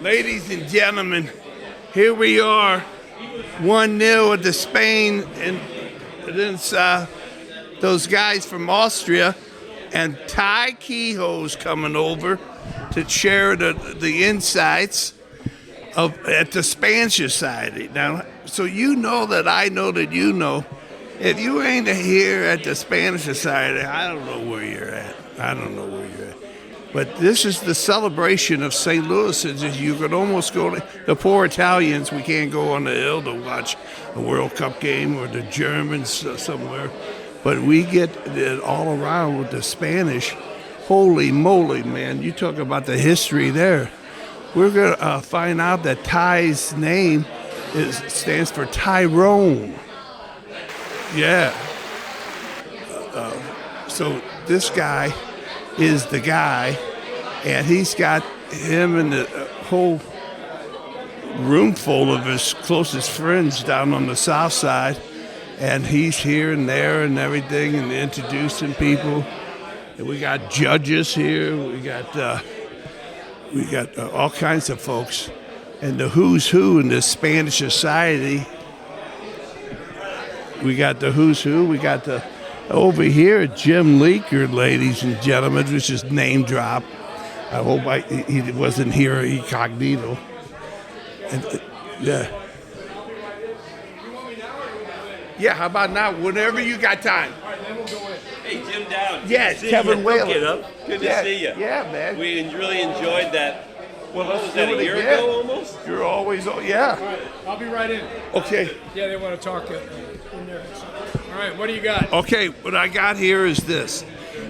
Ladies and gentlemen, here we are, 1-0 to Spain, and it's those guys from Austria, and Ty Kehoe's coming over to share the insights at the Spanish Society. Now, so you know that I know that you know, if you ain't here at the Spanish Society, I don't know where you're at. But this is the celebration of St. Louis. You could almost go to the poor Italians. We can't go on the hill to watch a World Cup game, or the Germans somewhere. But we get it all around with the Spanish. Holy moly, man. You talk about the history there. We're going to find out that Ty's name stands for Tyrone. Yeah. So this guy is the guy, and he's got him and the whole room full of his closest friends down on the south side, and he's here and there and everything and introducing people. And we got judges here, we got all kinds of folks, and the who's who in the Spanish Society. We got the who's who, we got the over here, Jim Leaker, ladies and gentlemen, which is name drop. I hope he wasn't here incognito. And, yeah. Yeah, how about now? Whenever you got time. All right, then we'll go in. Hey, Jim Down. Yes, Kevin Whalen. Good to see you. Yeah, man. We really enjoyed that. Well, what was that, a year ago almost? You're always, yeah. All right, I'll be right in. Okay. Yeah, they want to talk in there. All right, what do you got? Okay, what I got here is this.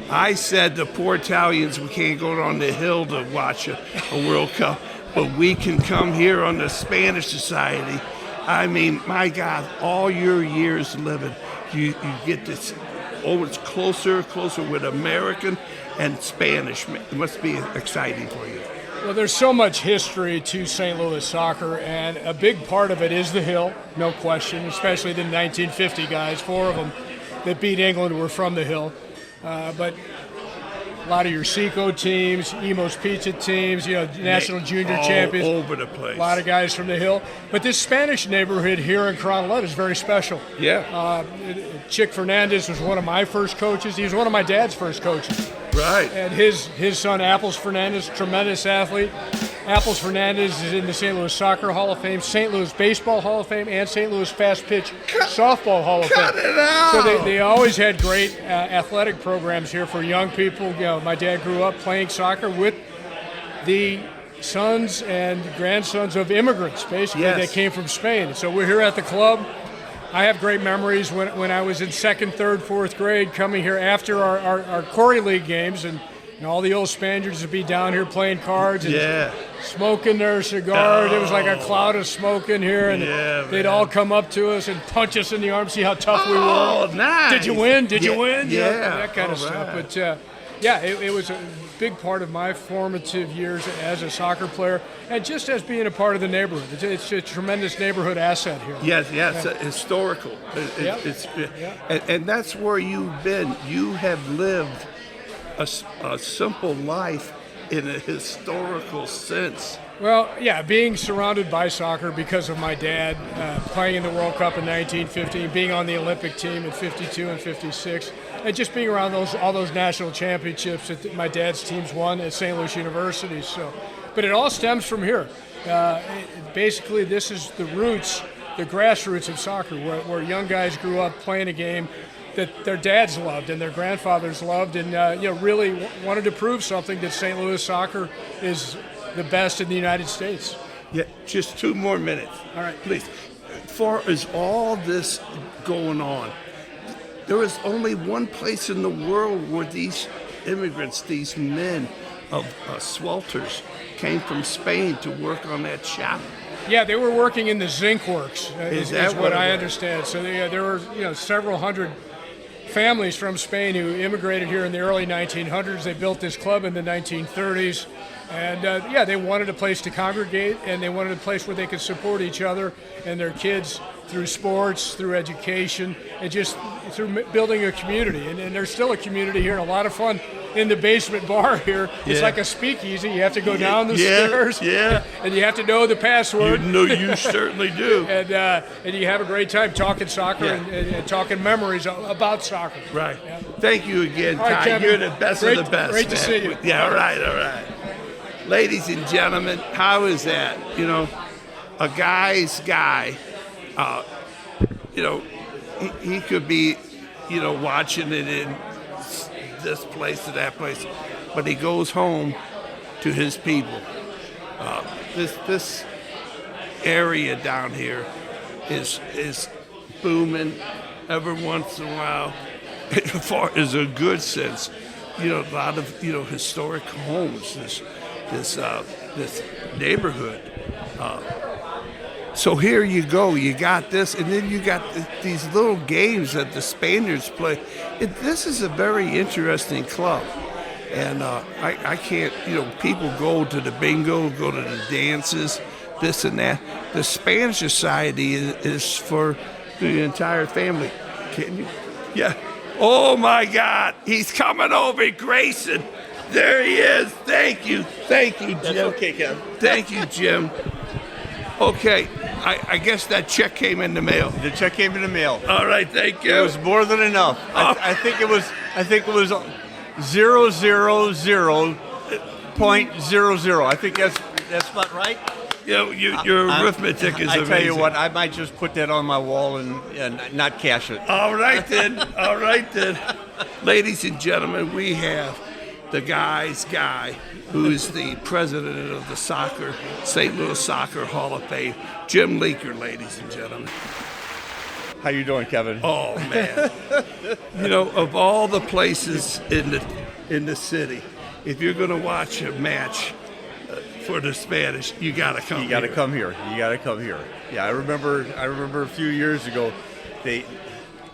I said the poor Italians, we can't go on the hill to watch a World Cup, but we can come here on the Spanish Society. I mean, my God, all your years living, you get this, it's closer with American and Spanish. It must be exciting for you. Well, there's so much history to St. Louis soccer, and a big part of it is the Hill, no question, especially the 1950 guys. 4 of them that beat England were from the Hill. But a lot of your Seco teams, Emo's Pizza teams, national junior champions. All over the place. A lot of guys from the Hill. But this Spanish neighborhood here in Cronolette is very special. Yeah. Chick Fernandez was one of my first coaches. He was one of my dad's first coaches. Right. And his son, Apples Fernandez, tremendous athlete. Apples Fernandez is in the St. Louis Soccer Hall of Fame, St. Louis Baseball Hall of Fame, and St. Louis Fast Pitch Softball Hall of Fame. Cut it out! So they always had great athletic programs here for young people. My dad grew up playing soccer with the sons and grandsons of immigrants, basically, that came from Spain. So we're here at the club. I have great memories when I was in 2nd, 3rd, 4th grade coming here after our Corey League games, and all the old Spaniards would be down here playing cards and smoking their cigar. It was like a cloud of smoke in here, and they'd all come up to us and punch us in the arm, see how tough we were. Oh, nice. Did you win? Did you win? Yeah. That kind of stuff. But, it was a big part of my formative years as a soccer player, and just as being a part of the neighborhood. It's a tremendous neighborhood asset here. Yes, historical. And that's where you've been. You have lived a simple life in a historical sense. Well, being surrounded by soccer because of my dad, playing in the World Cup in 1950, being on the Olympic team in 52 and 56, and just being around all those national championships that my dad's teams won at St. Louis University. So, but it all stems from here. Basically, this is the roots, the grassroots of soccer, where young guys grew up playing a game that their dads loved and their grandfathers loved, and really wanted to prove something, that St. Louis soccer is the best in the United States. Yeah, just 2 more minutes. All right. Please. As far as all this going on, there is only one place in the world where these immigrants, these men of swelters, came from Spain to work on that shop. Yeah, they were working in the zinc works, is what I understand. So there were several hundred families from Spain who immigrated here in the early 1900s. They built this club in the 1930s. And they wanted a place to congregate, and they wanted a place where they could support each other and their kids through sports, through education, and just through building a community. And there's still a community here, and a lot of fun in the basement bar here. It's Yeah. like a speakeasy. You have to go down the stairs. Yeah. And you have to know the password. You certainly do. And you have a great time talking soccer and talking memories about soccer. Right. Yeah. Thank you again, All right, Ty. Kevin. You're the best Great- of the best. great to man. see you. Yeah, all right. Ladies and gentlemen, how is that? You know, a guy's guy, you know, he could be, you know, watching it in this place or that place, but he goes home to his people. This area down here is booming every once in a while. As far as a good sense, you know, a lot of, you know, historic homes, this neighborhood. So here you go, you got this, and then you got these little games that the Spaniards play. This is a very interesting club. And I can't, you know, people go to the bingo, go to the dances, this and that. The Spanish Society is for the entire family. Can you? Yeah. Oh, my God. He's coming over, Grayson. There he is. Thank you, Jim. That's okay, Ken. Thank you, Jim. Okay, I guess that check came in the mail. The check came in the mail. All right, thank you. It was more than enough. I think it was 0.00. I think that's about right. Your arithmetic is I amazing. tell you what, I might just put that on my wall and not cash it. All right then. Ladies and gentlemen, we have the guy's guy, who is the president of the St. Louis Soccer Hall of Fame, Jim Leaker, ladies and gentlemen. How you doing, Kevin? Oh man! You know, of all the places in the city, if you're going to watch a match for the Spanish, you got to come. You got to come here. You got to come here. Yeah, I remember a few years ago,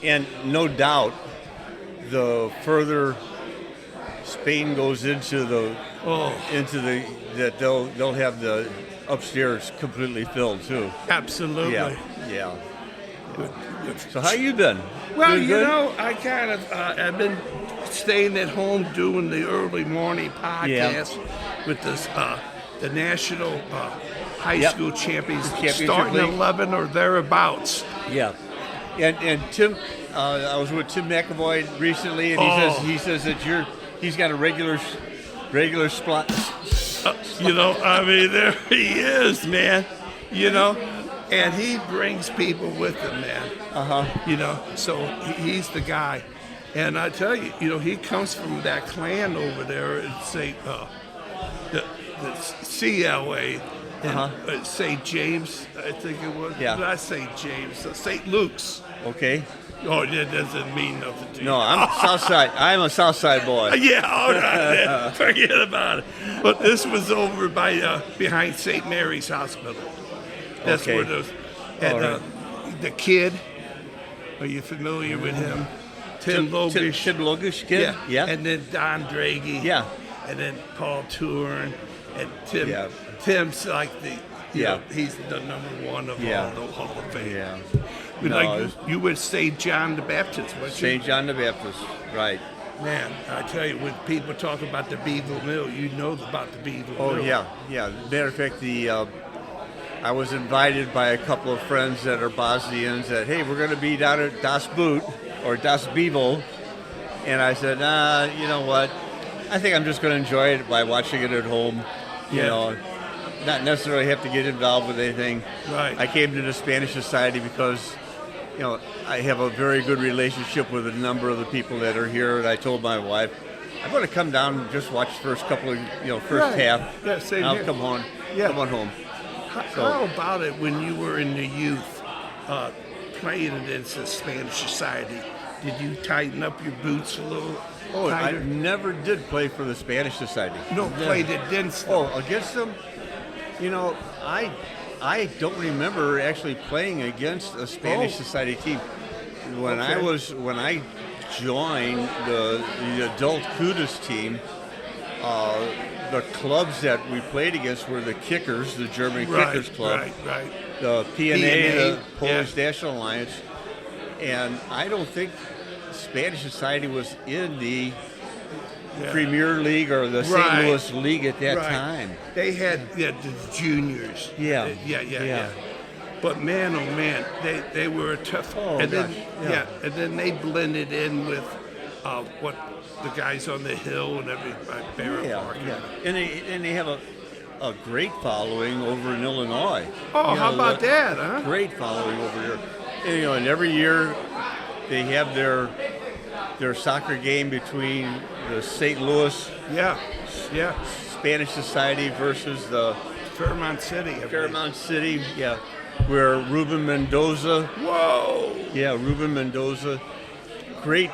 and no doubt, the further Spain goes into that they'll have the upstairs completely filled too. Absolutely. Yeah. So how you been? Well, Doing you good? know, I kind of I've been staying at home doing the early morning podcast with this the national high school champions Championship starting at League. 11 or thereabouts. Yeah. And Tim, I was with Tim McAvoy recently, and he says that he's got a regular spot. You know, I mean, there he is, man. You know, and he brings people with him, man. You know, so he's the guy. And I tell you, you know, he comes from that clan over there in the CLA in St. James, I think it was. Yeah. Not St. James, St. Luke's. Okay. Oh, that doesn't mean nothing to you. No, I'm South Side. I'm a South Side boy. Yeah, all right. Forget about it. But this was over by behind St. Mary's Hospital. That's Okay. where those. And All right. the kid. Are you familiar with him? Tim Logish. Tim Logish kid? Yeah. And then Don Draghi. Yeah. And then Paul Turin. And Tim. Yeah. Tim's like the. You Yeah. know, he's the number one of Yeah. all the Hall of Fame. Yeah. But No, like it's- you would St. John the Baptist, weren't you? St. John the Baptist. Right. Man, I tell you, when people talk about the Beeville Mill, you know about the Beeville Oh Mill. yeah. Matter of fact, I was invited by a couple of friends that are Bosnians that, hey, we're going to be down at Das Boot or Das Bibel, and I said, you know what? I think I'm just going to enjoy it by watching it at home. You know, not necessarily have to get involved with anything. Right. I came to the Spanish Society because, you know, I have a very good relationship with a number of the people that are here, and I told my wife, I'm going to come down and just watch the first couple of, first Right. half. Yeah, same and I'll here. come home. Yeah. Come on home. How about it when you were in the youth playing against the Spanish Society? Did you tighten up your boots a little Oh, I tighter? never did play for the Spanish Society. No, played against them. Oh, against them? I don't remember actually playing against a Spanish Society team. When I joined the adult Kudos team, the clubs that we played against were the Kickers, the German Kickers Club, Right. the PNA, PNA, the Polish yeah. National Alliance, and I don't think Spanish Society was in the Premier League or the St. Right. Louis League at that Right. time. They had the juniors. Yeah. Yeah. But man, oh man, they were a tough. Oh, and gosh, then yeah. and then they blended in with what the guys on the hill and everybody. And they have a great following over in Illinois. Oh, how about that, huh? Great following over here. And, and every year they have their soccer game between the St. Louis Yeah. Spanish Society versus the Fairmont City. Fairmont City, where Ruben Mendoza. Whoa. Yeah, Ruben Mendoza. Great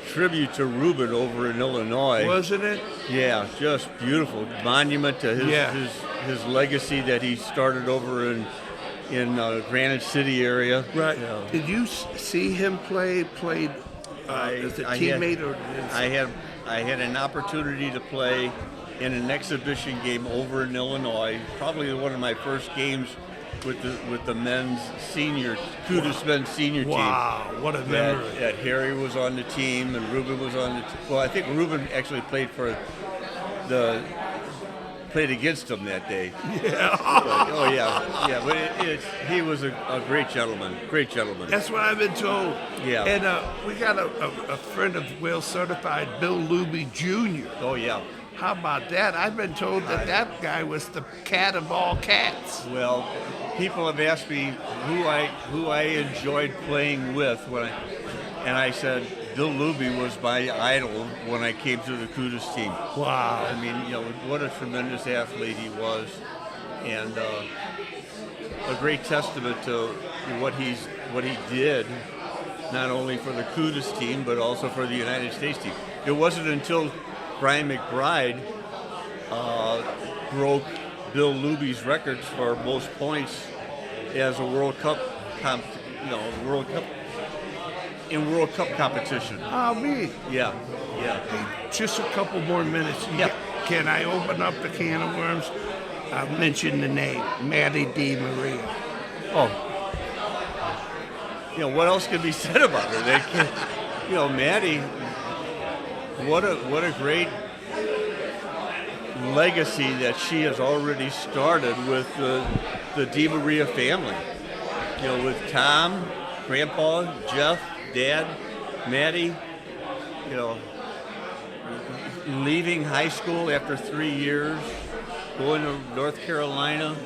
tribute to Ruben over in Illinois. Wasn't it? Yeah, just beautiful monument to his legacy that he started over in Granite City area. Right. Yeah. Did you see him play? Played as a teammate or? I had an opportunity to play in an exhibition game over in Illinois. Probably one of my first games with the men's Kudus men's senior team. Wow, what a memory! That Harry was on the team and Ruben was on the team. Well, I think Ruben actually played against him that day. Yeah. But he was a great gentleman. Great gentleman. That's what I've been told. Yeah. And we got a friend of Wales certified, Bill Luby Jr. Oh yeah. How about that? I've been told that guy was the cat of all cats. Well, people have asked me who I enjoyed playing with and I said Bill Luby was my idol when I came to the Kudus team. Wow. I mean, what a tremendous athlete he was, and a great testament to what he did, not only for the Kudus team but also for the United States team. It wasn't until Brian McBride broke Bill Luby's records for most points as a World Cup World Cup competition. Me. Yeah. Hey, just a couple more minutes. Yeah. Can I open up the can of worms? I'll mention the name, Maddie DiMaria. Oh. What else can be said about her? They can, Maddie. What a great legacy that she has already started with the DiMaria family. With Tom, Grandpa, Jeff, Dad, Maddie, leaving high school after 3 years, going to North Carolina,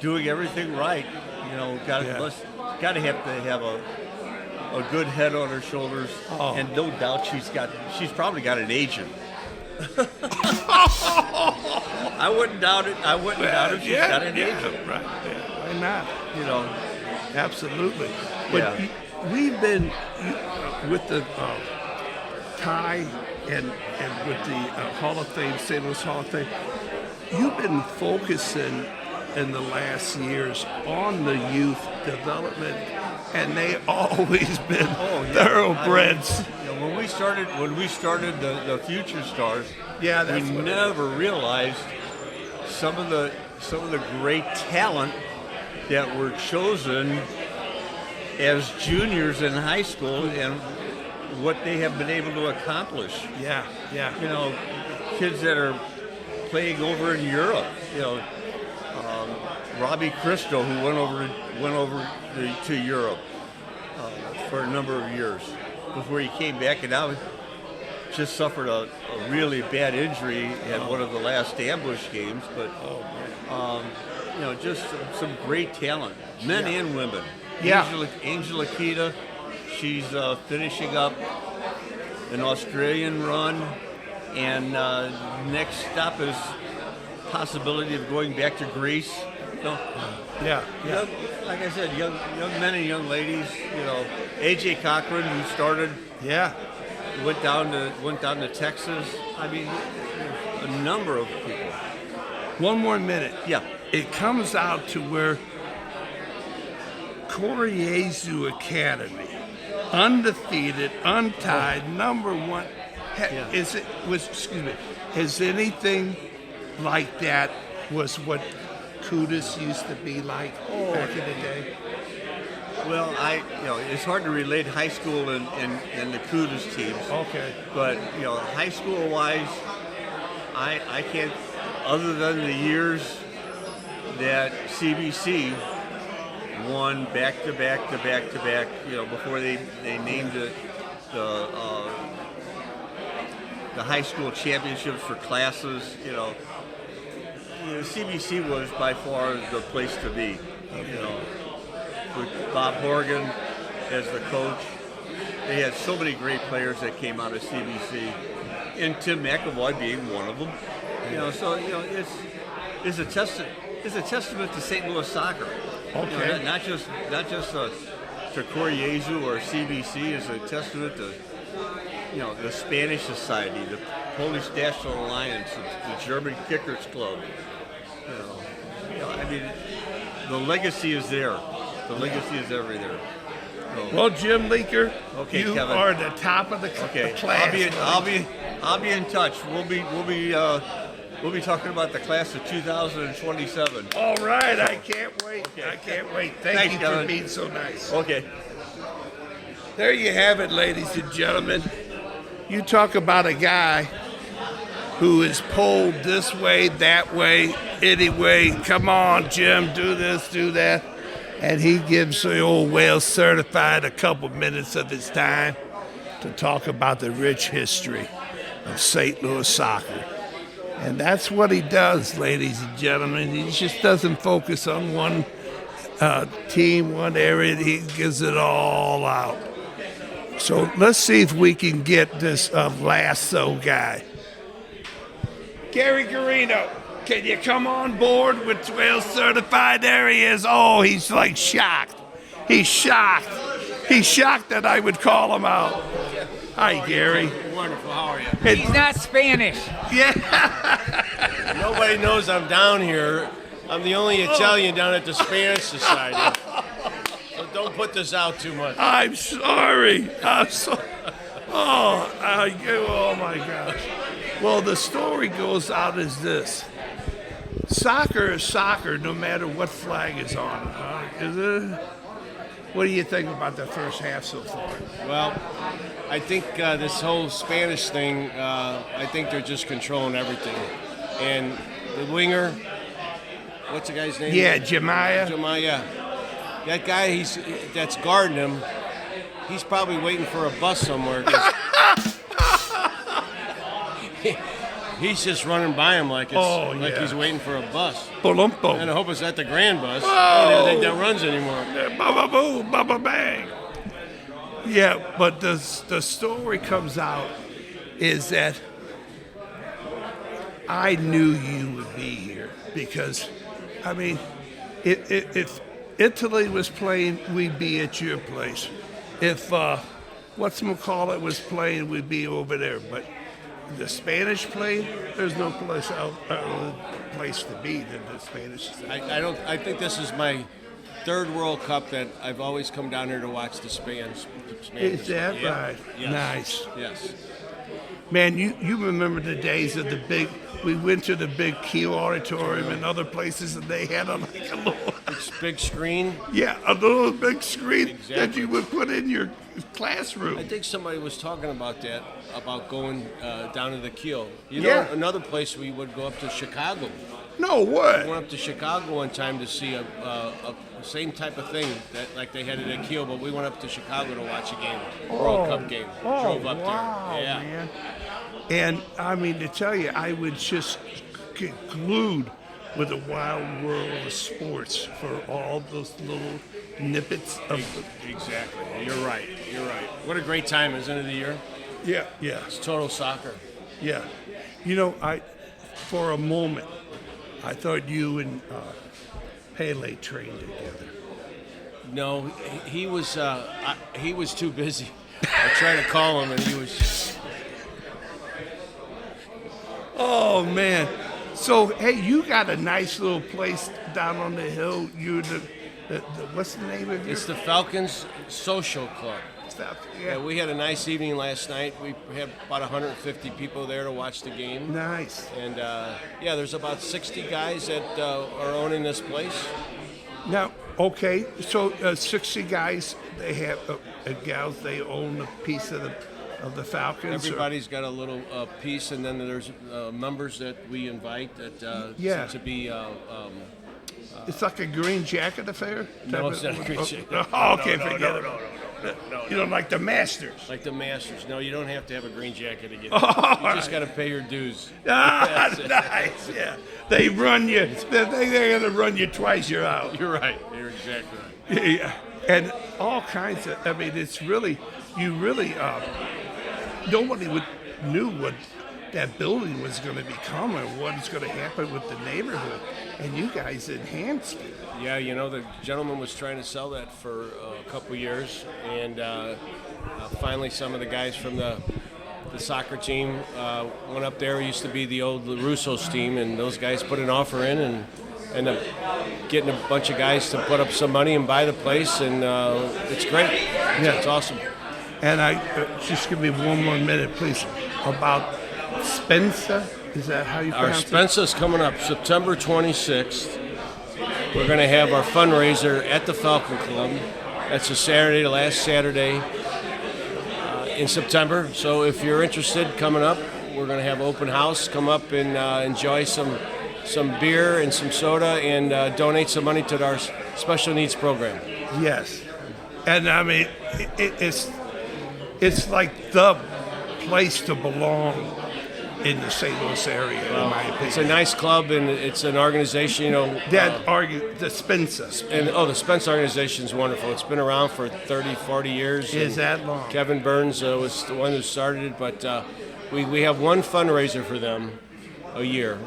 doing everything right. Got to have a good head on her shoulders, and no doubt she's probably got an agent. I wouldn't doubt it. If she's got an agent. Right. Yeah. Why not? Absolutely. But Yeah. we've been with the Ty and with the Hall of Fame, St. Louis Hall of Fame. You've been focusing in the last years on the youth development, and they always been thoroughbreds. When we started the Future Stars, We never realized some of the great talent that were chosen as juniors in high school and what they have been able to accomplish. Yeah. Kids that are playing over in Europe. Robbie Christo, who went over to Europe for a number of years before he came back, and now just suffered a really bad injury at one of the last ambush games. But just some great talent, men and women. Yeah. Angela Kita, she's finishing up an Australian run, and next stop is possibility of going back to Greece. Like I said, young men and young ladies. AJ Cochran, who started, went down to Texas. I mean, a number of people. One more minute. Yeah. It comes out to where Koryezu Academy, undefeated, untied, #1. Has anything like that was what Kudus used to be like back in the day? Well, it's hard to relate high school and the Kudos teams. Okay. But high school wise, I can't, other than the years that CBC won back to back, before they named it the high school championships for classes. CBC was by far the place to be. With Bob Horgan as the coach, they had so many great players that came out of CBC, and Tim McAvoy being one of them. It's a testament to St. Louis soccer. Okay. Not just to Koryezu or CBC. It's a testament to the Spanish Society, the Polish National Alliance, the German Kickers Club. The legacy is there. The legacy is ever there. Well, Jim Leaker, Okay, you Kevin. are the top of the class. I'll be in touch. We'll be talking about the class of 2027. All right, I can't wait. Okay. I can't wait. Thank Thanks, you for Kevin. being so nice. Okay. There you have it, ladies and gentlemen. You talk about a guy who is pulled this way, that way, anyway. Come on, Jim, do this, do that. And he gives the old Wales Certified a couple minutes of his time to talk about the rich history of St. Louis soccer. And that's what he does, ladies and gentlemen. He just doesn't focus on one team, one area. He gives it all out. So let's see if we can get this lasso guy. Gary Garino, can you come on board with Wales Certified? There he is. Oh, he's like shocked. He's shocked. He's shocked that I would call him out. Hi, Gary. Wonderful. How are you? He's not Spanish. Yeah. Nobody knows I'm down here. I'm the only Italian down at the Spanish Society. So don't put this out too much. I'm sorry. I'm so. Oh my gosh. Well, the story goes out as this. Soccer is soccer no matter what flag is on it. Is it? What do you think about the first half so far? Well, I think this whole Spanish thing, I think they're just controlling everything. And the winger, what's the guy's name? Yeah, Jemiah. Jemiah. That guy, that's guarding him. He's probably waiting for a bus somewhere. He's just running by him like he's waiting for a bus. Bolumpo. And I hope it's at the Grand Bus. Whoa. I don't think that runs anymore. Baba boo, baba bang. Yeah, but the story comes out is that I knew you would be here because, I mean, if Italy was playing, we'd be at your place. If whatchamacallit was playing, we'd be over there. But the Spanish play, there's no place place to be than the Spanish. I think this is my third World Cup that I've always come down here to watch the Spanish. Is that Yeah. right? Yes. Nice. Yes. Man, you remember the days of the big, we went to the big Q Auditorium and other places and they had a little, Big screen. yeah, a little big screen that Exactly. you would put in your I classroom. think somebody was talking about that, about going down to the Keel. You Yeah. know, another place we would go up to Chicago. No We way. went up to Chicago one time to see a same type of thing that like they had at Keel, but we went up to Chicago to watch a game, World Cup game. Drove up wow, there. Yeah. man. And I mean, to tell you, I would just get glued with the wild world of sports for all those little nippets of Exactly. You're right. You're right. What a great time, isn't it, the year? yeah. It's total soccer. Yeah. You know, for a moment, I thought you and Pele trained together. No, he was too busy. I tried to call him, and he was. Oh, man. So, hey, you got a nice little place down on the hill. You're the what's the name of your It's the Falcons Social Club. stuff? Yeah, we had a nice evening last night. We had about 150 people there to watch the game. Nice. And, yeah, there's about 60 guys that are owning this place. Now, Okay, so 60 guys, they have gals. They own a piece of the Falcons. Everybody's got a little piece, and then there's members that we invite that to be. It's like a green jacket affair. No, it's not a green jacket. Okay, forget it. You know, like the Masters. Like the Masters. No, you don't have to have a green jacket to get it. You just got to pay your dues. Nice. Yeah, they run you. They're gonna run you twice. You're out. You're right. You're exactly right. Yeah, and all kinds of. I mean, it's really nobody knew what that building was going to become or what's going to happen with the neighborhood, and you guys enhanced it. Yeah, you know, the gentleman was trying to sell that for a couple years, and finally some of the guys from the soccer team went up there. It used to be the old Russo's team, and those guys put an offer in and ended up getting a bunch of guys to put up some money and buy the place, and it's great. Yeah, it's awesome. And just give me one more minute, please, about Spencer. Is that how you Our pronounce it? Spencer's coming up September 26th. We're going to have our fundraiser at the Falcon Club. That's a Saturday, the last Saturday in September. So if you're interested, coming up, we're going to have open house. Come up and enjoy some beer and some soda and donate some money to our special needs program. Yes, and I mean it's like the place to belong in the St. Louis area, in my opinion. It's a nice club, and it's an organization, you know. The Spencer. And the Spence organization is wonderful. It's been around for 30, 40 years. Is that long? Kevin Burns was the one who started it, but we have one fundraiser for them a year,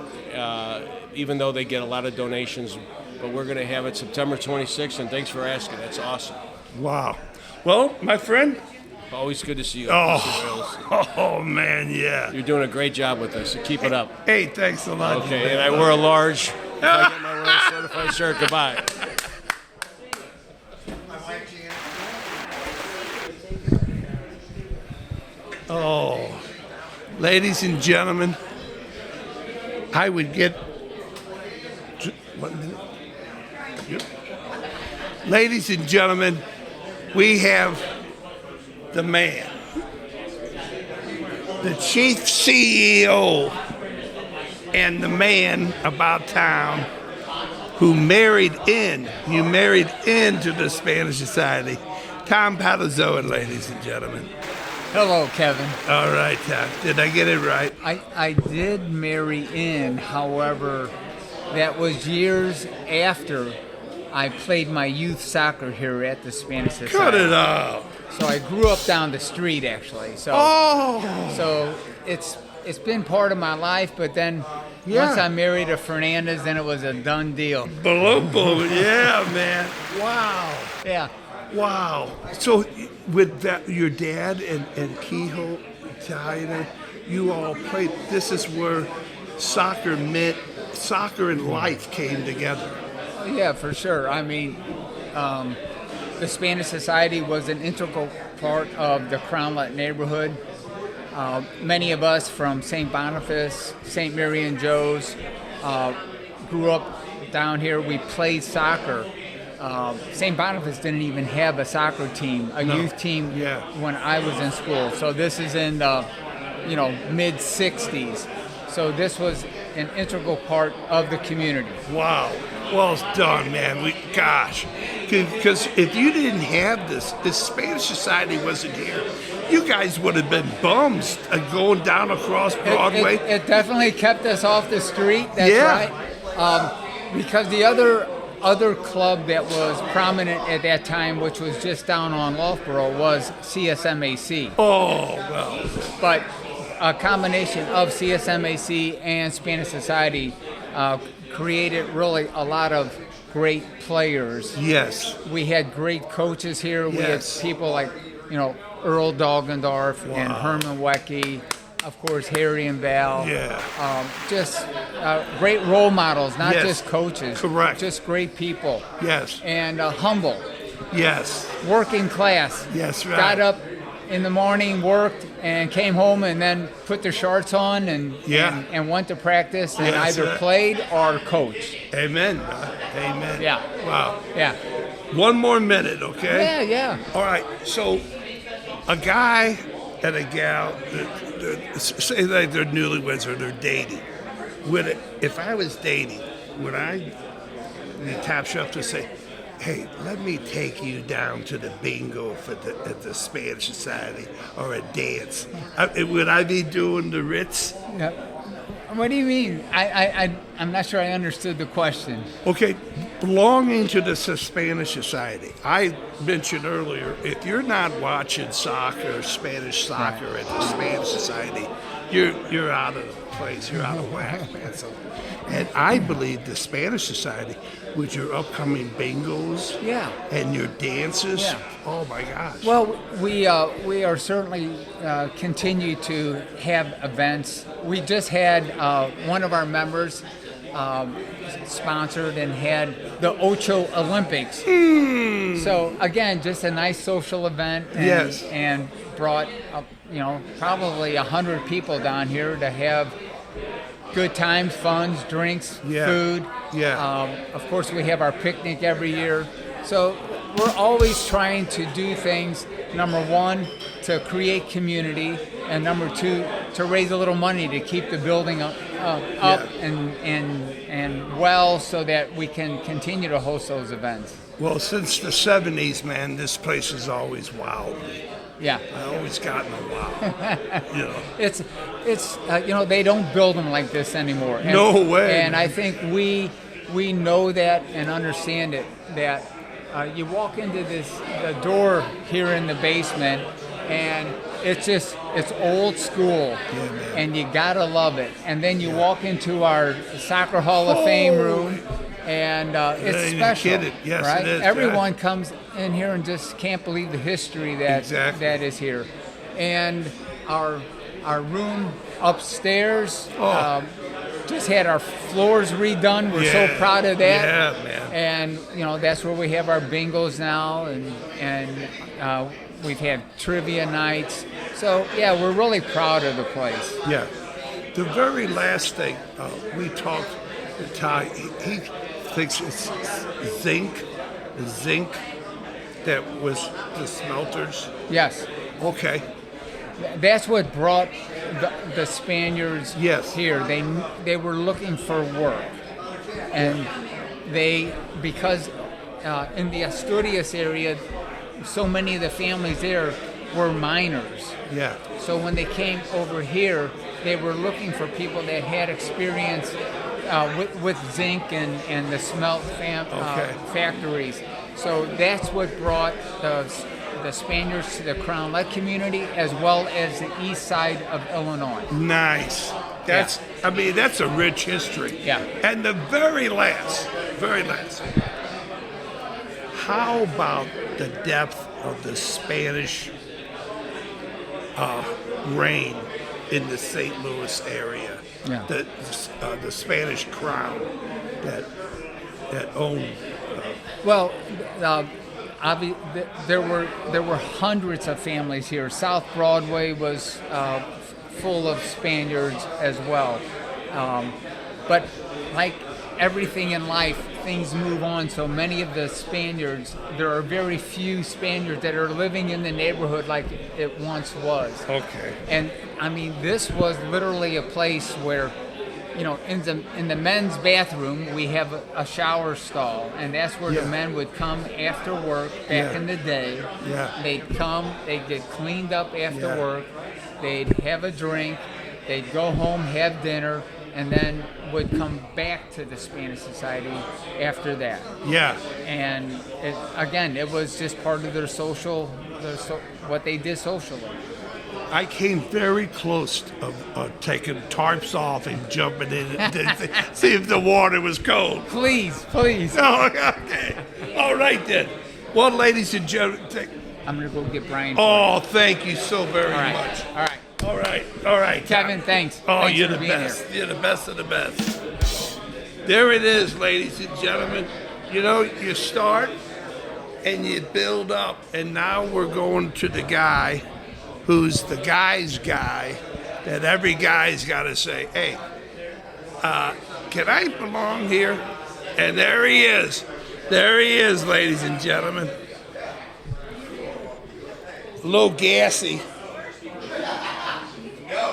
even though they get a lot of donations. But we're going to have it September 26th, and thanks for asking. That's awesome. Wow. Well, my friend. Always good to see you. Oh man, yeah. You're doing a great job with us, so keep it up. Hey, thanks a lot. Okay, and I wear a large. If I get my Royal certified shirt, goodbye. Oh, ladies and gentlemen, I would get 1 minute. Yep. Ladies and gentlemen, we have the man, the chief CEO, and the man about town who married into the Spanish Society. Tom Palazzone, ladies and gentlemen. Hello, Kevin. All right, Tom. Did I get it right? I did marry in, however, that was years after I played my youth soccer here at the Spanish Society. Cut it out. So I grew up down the street, actually. So, so it's been part of my life, but then once I married a Fernandez, then it was a done deal. Yeah, man. Wow. Yeah. Wow. So with that, your dad and Kehoe, Taina, you all played. This is where soccer and life came together. Yeah, for sure. I mean, the Spanish Society was an integral part of the Crownlet neighborhood. Many of us from St. Boniface, St. Mary and Joe's, grew up down here. We played soccer. St. Boniface didn't even have a soccer team, youth team, when I was in school. So this is in the, mid '60s. So this was an integral part of the community. Wow. Well done, man. Because if you didn't have this Spanish Society wasn't here, you guys would have been bums going down across Broadway. It definitely kept us off the street. That's right. Because the other club that was prominent at that time, which was just down on Loughborough, was CSMAC. Oh, well. But a combination of CSMAC and Spanish Society created really a lot of great players. Yes. We had great coaches here. We had people like, Earl Dalgendorf and Herman Wecky, of course, Harry and Val. Yeah. Just great role models, not just coaches. Correct. Just great people. Yes. And humble. Yes. Working class. Yes, right. Got up in the morning, worked, and came home and then put their shorts on and Yeah. and went to practice and Yes, either played or coached. Amen. Amen. Yeah. Wow. Yeah. One more minute, okay? Yeah, yeah. All right. So, a guy and a gal, say like they're newlyweds or they're dating. If I was dating, would I tap you up to say, "Hey, let me take you down to the bingo at the Spanish Society or a dance"? Would I be doing the Ritz? Yeah. What do you mean? I'm not sure I understood the question. Okay, belonging to the Spanish Society. I mentioned earlier, if you're not watching soccer, Spanish soccer at the Spanish Society, you're out of place. You're out of whack, man. So, and I believe the Spanish Society, with your upcoming bingos, Yeah. and your dances, Yeah. oh my gosh. Well, we are certainly continue to have events. We just had one of our members sponsored and had the Ocho Olympics. So again, just a nice social event. And, Yes. and brought probably 100 people down here to have good times, fun, drinks, Yeah. food. Yeah. Of course, we have our picnic every year. So we're always trying to do things, number one, to create community, and number two, to raise a little money to keep the building up and well, so that we can continue to host those events. Well, since the 70s, man, this place has always wowed me. Yeah. I always gotten a wow. You know. It's they don't build them like this anymore. And, No way. And I think we know that and understand it, that you walk into the door here in the basement, and it's old school, and you gotta love it. And then you walk into our Soccer Hall of Fame room, and it's you special, get it. Yes, right? it is, Everyone comes in here and just can't believe the history that Exactly. that is here. And our room upstairs just had our floors redone. We're so proud of that. Yeah, man. And that's where we have our bingos now, and we've had trivia nights. So yeah, we're really proud of the place. Yeah. The very last thing we talked to Ty, he thinks it's zinc that was the smelters. Yes, Okay. that's what brought the Spaniards Yes. here. They were looking for work, and because in the Asturias area, so many of the families there were miners. Yeah. So when they came over here, they were looking for people that had experience with zinc and the smelt factories. So that's what brought the Spaniards to the Crown Lake community, as well as the east side of Illinois. Nice. That's a rich history. Yeah. And the very last, how about the depth of the Spanish reign in the St. Louis area? Yeah. The Spanish crown that owned. Well, there were hundreds of families here. South Broadway was full of Spaniards as well. But like everything in life, things move on. So many of the Spaniards, there are very few Spaniards that are living in the neighborhood like it once was. Okay. And I mean, this was literally a place where, in the men's bathroom, we have a shower stall, and that's where the men would come after work back in the day. Yeah. They'd come, they'd get cleaned up after Yeah. work, they'd have a drink, they'd go home, have dinner, and then would come back to the Spanish Society after that. Yeah. And it was just part of their what they did socially. I came very close of taking tarps off and jumping in and see if the water was cold. Please. Oh, okay. All right then. Well, ladies and gentlemen, I'm going to go get Brian. oh, thank you so very All right. much. All right. All right. Kevin, thanks. Oh, Thanks you're for the being best. here. You're the best of the best. There it is, ladies and gentlemen. You start and you build up, and now we're going to the guy who's the guy's guy, that every guy's got to say, hey, can I belong here? And there he is. There he is, ladies and gentlemen. A little gassy.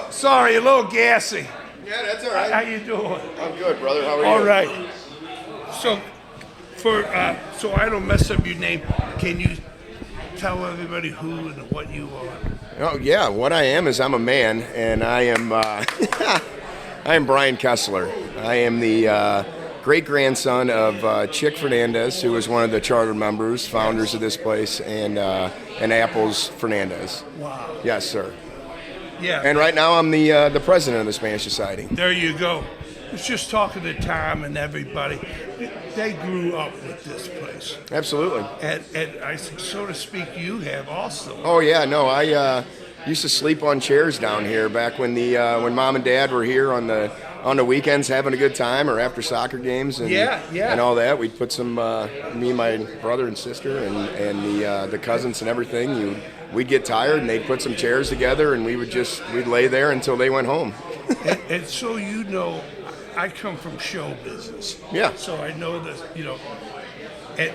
Sorry, a little gassy. Yeah, that's all right. How you doing? I'm good, brother. How are you? All right. So, so I don't mess up your name, can you tell everybody who and what you are? Oh, yeah. What I am is I'm a man, and I am I am Brian Kessler. I am the great-grandson of Chick Fernandez, who was one of the charter members, founders of this place, and Apples Fernandez. Wow. Yes, sir. Yeah. And right now I'm the president of the Spanish Society. There you go. I was just talking to Tom and everybody. They grew up with this place. Absolutely. And I, so to speak, you have also. Oh yeah, no, I used to sleep on chairs down here back when when Mom and Dad were here on the weekends having a good time or after soccer games and and all that. We'd put some me and my brother and sister and the cousins and everything. We'd get tired and they'd put some chairs together and we'd lay there until they went home. and so you know, I come from show business. Yeah. So I know that, you know, and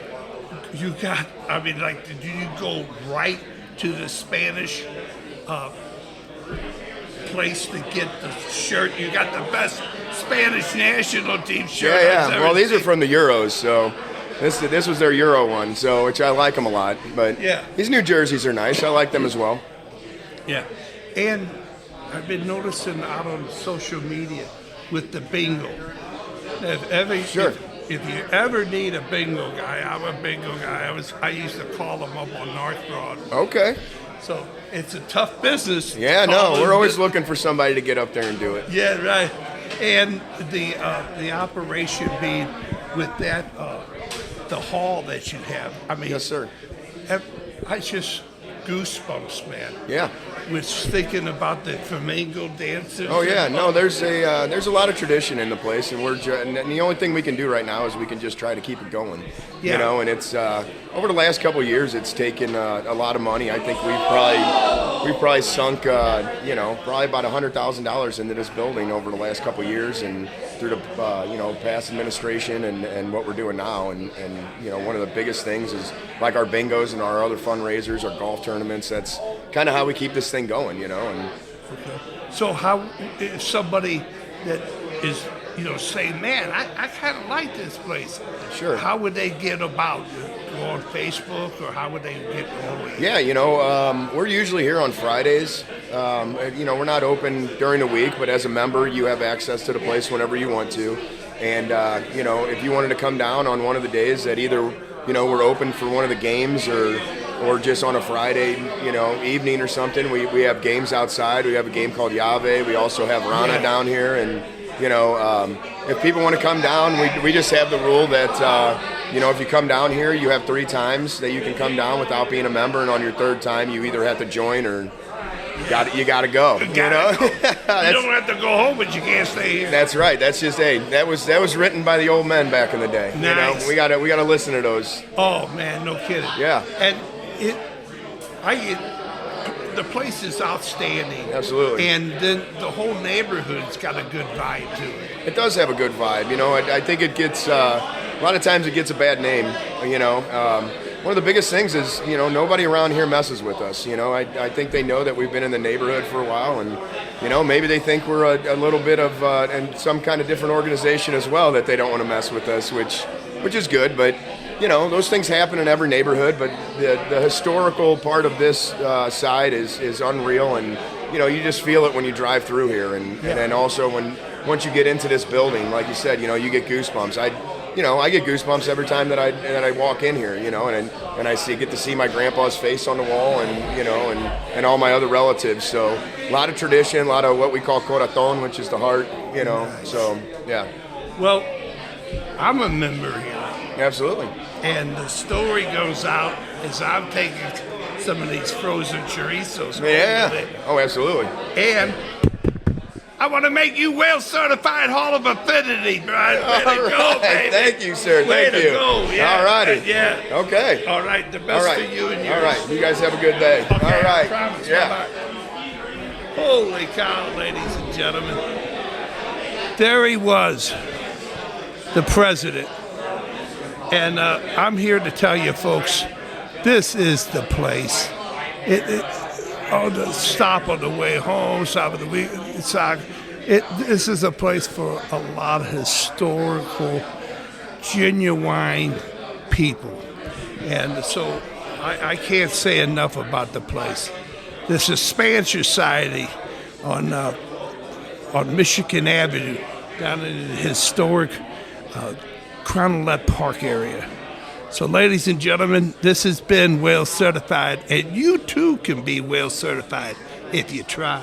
you got, I mean, like, did you go right to the Spanish place to get the shirt? You got the best Spanish national team shirt. Yeah. Well, these are from the Euros, so this was their Euro one, so which I like them a lot. But yeah, these new jerseys are nice. I like them as well. Yeah, and I've been noticing out on social media with the bingo. If you ever need a bingo guy, I'm a bingo guy. I used to call them up on North Broad. Okay. So it's a tough business. Yeah, no, we're always looking for somebody to get up there and do it. Yeah, right. And the operation being with that the hall that you have. I mean, yes, sir. I just goosebumps, man. Yeah. Was thinking about the flamingo dancers. Oh yeah, no, there's a lot of tradition in the place, and and the only thing we can do right now is we can just try to keep it going. Yeah. You know, and it's over the last couple of years, it's taken a lot of money. I think we've probably sunk probably about $100,000 into this building over the last couple of years, and through the past administration and what we're doing now, and one of the biggest things is like our bingos and our other fundraisers, our golf tournaments. That's kind of how we keep this thing going, And okay. So how if somebody that is saying, man, I kind of like this place. Sure. How would they get about? Go on Facebook, or how would they get over? Yeah, we're usually here on Fridays. We're not open during the week, but as a member, you have access to the place whenever you want to. And if you wanted to come down on one of the days that either we're open for one of the games or just on a Friday, evening or something, we have games outside. We have a game called Yave. We also have Rana down here, and if people want to come down, we just have the rule that if you come down here, you have 3 times that you can come down without being a member, and on your 3rd time, you either have to join or you got to go. You don't have to go home, but you can't stay here. That's right. That's just that was written by the old men back in the day. Nice. We got to listen to those. Oh man, no kidding. Yeah. And the place is outstanding. Absolutely. And then the whole neighborhood's got a good vibe to it. It does have a good vibe. I think it gets a lot of times it gets a bad name. One of the biggest things is nobody around here messes with us. I think they know that we've been in the neighborhood for a while, and maybe they think we're a little bit of and some kind of different organization as well, that they don't want to mess with us, which is good. But those things happen in every neighborhood, but the historical part of this side is unreal, and you just feel it when you drive through here, and then also once you get into this building, like you said, you get goosebumps. I get goosebumps every time that I walk in here, and I get to see my grandpa's face on the wall, and all my other relatives. So a lot of tradition, a lot of what we call corazón, which is the heart, Nice. So yeah. Well, I'm a member here. Absolutely. And the story goes out as I'm taking some of these frozen chorizos. Yeah. Oh, absolutely. And I want to make you well-certified Hall of Affinity, Brian. Way to go, baby. Thank you, sir. Way Thank to you. go. Yeah. All righty. Yeah. Okay. All right. The best to you and yours. All right. You guys have a good day. Okay, All right. I promise. Yeah. Bye-bye. Holy cow, ladies and gentlemen. There he was, the president. And I'm here to tell you, folks, this is the place. On the stop on the way home, stop of the week. This is a place for a lot of historical, genuine people. And so I can't say enough about the place. This is Spanish Society on Michigan Avenue, down in the historic Crownlet Park area. So, ladies and gentlemen, this has been Whale Certified, and you too can be Whale Certified if you try.